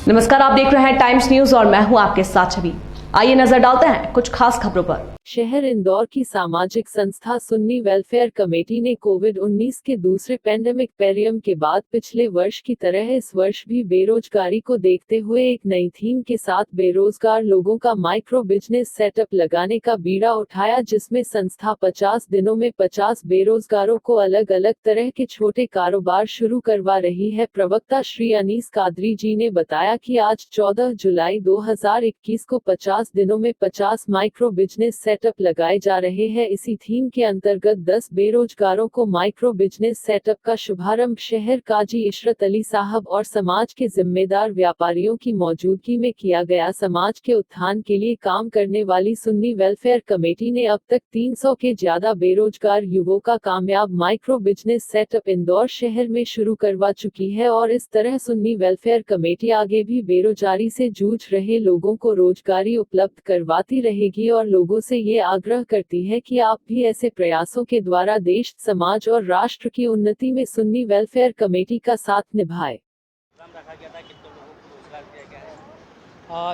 नमस्कार, आप देख रहे हैं टाइम्स न्यूज और मैं हूं आपके साथ छवि। आइए नजर डालते हैं कुछ खास खबरों पर। शहर इंदौर की सामाजिक संस्था सुन्नी वेलफेयर कमेटी ने कोविड-19 के दूसरे पैंडेमिक पेरियम के बाद पिछले वर्ष की तरह इस वर्ष भी बेरोजगारी को देखते हुए एक नई थीम के साथ बेरोजगार लोगों का माइक्रो बिजनेस सेटअप लगाने का बीड़ा उठाया, जिसमें संस्था 50 दिनों में 50 बेरोजगारों को अलग अलग तरह के छोटे कारोबार शुरू करवा रही है। प्रवक्ता श्री अनीस कादरी जी ने बताया कि आज 14 जुलाई 2021 को 50 दिनों में 50 माइक्रो बिजनेस सेटअप लगाए जा रहे हैं। इसी थीम के अंतर्गत 10 बेरोजगारों को माइक्रो बिजनेस सेटअप का शुभारंभ शहर काजी इशरत अली साहब और समाज के जिम्मेदार व्यापारियों की मौजूदगी में किया गया। समाज के उत्थान के लिए काम करने वाली सुन्नी वेलफेयर कमेटी ने अब तक 300 के ज्यादा बेरोजगार युवाओं का कामयाब माइक्रो बिजनेस सेटअप इंदौर शहर में शुरू करवा चुकी है और इस तरह सुन्नी वेलफेयर कमेटी आगे भी बेरोजगारी से जूझ रहे लोगों को रोजगारी उपलब्ध करवाती रहेगी और लोगों से ये आग्रह करती है कि आप भी ऐसे प्रयासों के द्वारा देश, समाज और राष्ट्र की उन्नति में सुन्नी वेलफेयर कमेटी का साथ निभाएं।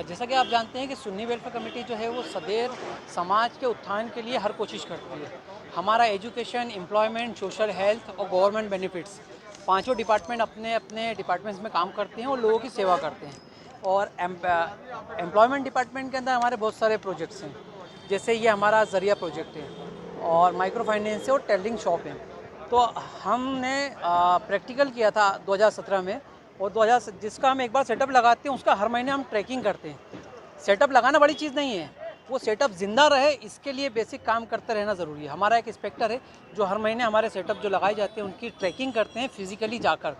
जैसा कि आप जानते हैं कि सुन्नी वेलफेयर कमेटी जो है वो सदैव समाज के उत्थान के लिए हर कोशिश करती है। हमारा एजुकेशन, एम्प्लॉयमेंट, सोशल हेल्थ और गवर्नमेंट बेनिफिट्स, पांचों डिपार्टमेंट अपने अपने डिपार्टमेंट्स में काम करते हैं और लोगों की सेवा करते हैं। और एम्प्लॉयमेंट डिपार्टमेंट के अंदर हमारे बहुत सारे प्रोजेक्ट्स हैं, जैसे ये हमारा ज़रिया प्रोजेक्ट है और माइक्रो फाइनेंस है और टेलरिंग शॉप है। तो हमने प्रैक्टिकल किया था 2017 में और जिसका हम एक बार सेटअप लगाते हैं उसका हर महीने हम ट्रैकिंग करते हैं। सेटअप लगाना बड़ी चीज़ नहीं है, वो सेटअप जिंदा रहे इसके लिए बेसिक काम करते रहना ज़रूरी है। हमारा एक इंस्पेक्टर है जो हर महीने हमारे सेटअप जो लगाए जाते हैं उनकी ट्रैकिंग करते हैं फिजिकली जाकर।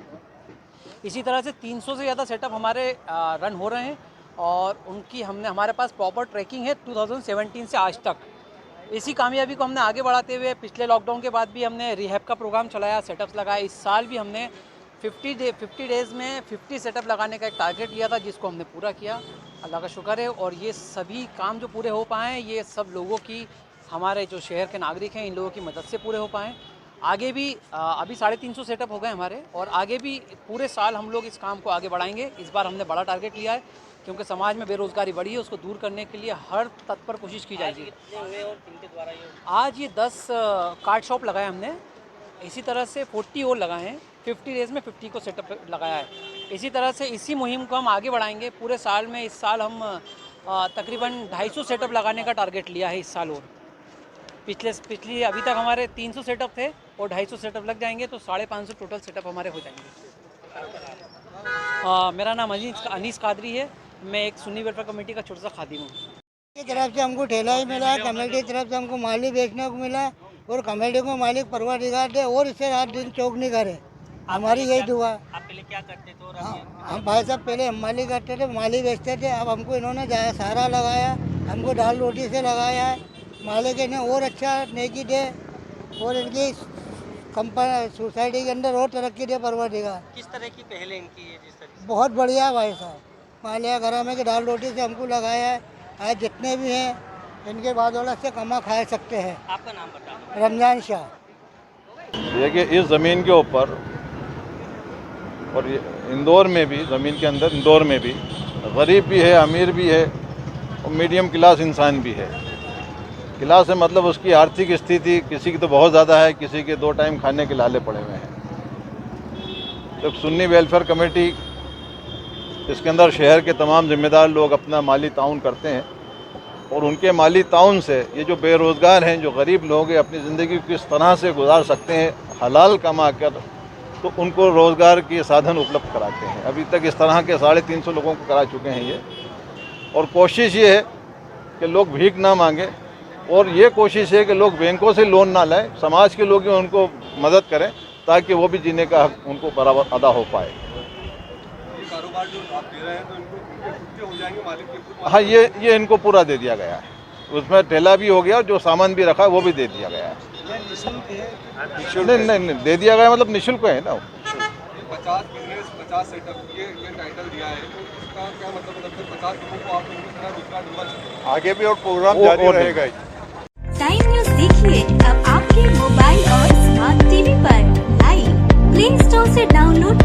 इसी तरह से 300 से ज़्यादा सेटअप हमारे रन हो रहे हैं और उनकी हमारे पास प्रॉपर ट्रैकिंग है 2017 से आज तक। इसी कामयाबी को हमने आगे बढ़ाते हुए पिछले लॉकडाउन के बाद भी हमने रिहैब का प्रोग्राम चलाया, सेटअप्स लगाए। इस साल भी हमने 50 डेज़ में 50 सेटअप लगाने का एक टारगेट लिया था, जिसको हमने पूरा किया, अल्लाह का शुक्र है। और ये सभी काम जो पूरे हो पाए हैं ये सब लोगों की, हमारे जो शहर के नागरिक हैं इन लोगों की मदद से पूरे हो पाए। आगे भी अभी 350 सेटअप हो गए हमारे और आगे भी पूरे साल हम लोग इस काम को आगे बढ़ाएंगे। इस बार हमने बड़ा टारगेट लिया है क्योंकि समाज में बेरोजगारी बढ़ी है, उसको दूर करने के लिए हर तत्पर कोशिश की जाएगी। आज ये 10 कार्ड शॉप लगाए हमने, इसी तरह से 40 और लगाए हैं। 50 डेज़ में 50 को सेटअप लगाया है। इसी तरह से इसी मुहिम को हम आगे बढ़ाएंगे पूरे साल में। इस साल हम तकरीबन 250 सेटअप लगाने का टारगेट लिया है इस साल। और पिछली अभी तक हमारे 300 सेटअप थे और 250 सेटअप लग जाएंगे तो 550 टोटल सेटअप हमारे हो जाएंगे। मेरा नाम अनीस कादरी है, मैं एक सुन्नी वेलफेयर कमेटी का छोटा सा खादिम हूँ। की तरफ से हमको ठेला ही मिला है, कमेटी की तरफ से हमको माली बेचने को मिला और कमेटी को मालिक परवरदिगार दे और इसे रात दिन चौक नहीं करे। हमारी यही दुआ। आप पहले क्या करते थे? हम भाई साहब पहले हम माली करते थे, माली बेचते थे। अब हमको इन्होंने सहारा लगाया, हमको दाल रोटी से लगाया है। मालिक ने और अच्छा नेकी दे और इनकी कंपनी सोसाइटी के अंदर और तरक्की दे परवरदिगार। किस तरह की पहले इनकी है? जिस तरह बहुत बढ़िया भाई साहब। मालिया घर में कि दाल रोटी से हमको लगाया है। आज जितने भी हैं इनके बादौलत से कमा खा सकते हैं। आपका नाम बता। रमजान शाह। देखिए, इस ज़मीन के ऊपर और इंदौर में भी, ज़मीन के अंदर इंदौर में भी गरीब भी है, अमीर भी है और मीडियम क्लास इंसान भी है। क्लास है मतलब उसकी आर्थिक स्थिति किसी की तो बहुत ज़्यादा है, किसी के 2 टाइम खाने के लाले पड़े हुए हैं। तो सुन्नी वेलफेयर कमेटी, इसके अंदर शहर के तमाम जिम्मेदार लोग अपना माली ताउन करते हैं और उनके माली ताउन से ये जो बेरोज़गार हैं, जो गरीब लोग हैं, अपनी ज़िंदगी किस तरह से गुजार सकते हैं हलाल कमा कर, तो उनको रोज़गार के साधन उपलब्ध कराते हैं। अभी तक इस तरह के 350 लोगों को करा चुके हैं ये। और कोशिश ये है कि लोग भीख ना मांगे और ये कोशिश है कि लोग बैंकों से लोन ना लाएं, समाज के लोग उनको मदद करें ताकि वो भी जीने का हक उनको बराबर अदा हो पाए। ये कारोबार जो आप दे रहे हैं तो इनको हो जाएंगे मालिक के? हाँ, ये इनको पूरा दे दिया गया है। उसमें ठेला भी हो गया और जो सामान भी रखा है वो भी दे दिया गया है। नहीं, दे दिया गया मतलब निःशुल्क है ना। 50 बिजनेस 50 सेटअप ये टाइटल दिया है, तो इसका क्या मतलब है? 50 लोगों को आप रोजगार दूंगा, आगे भी और प्रोग्राम जारी रहेगा। टाइम न्यूज देखिए अब आपके मोबाइल और स्मार्ट टीवी पर लाइव प्ले स्टोर से डाउनलोड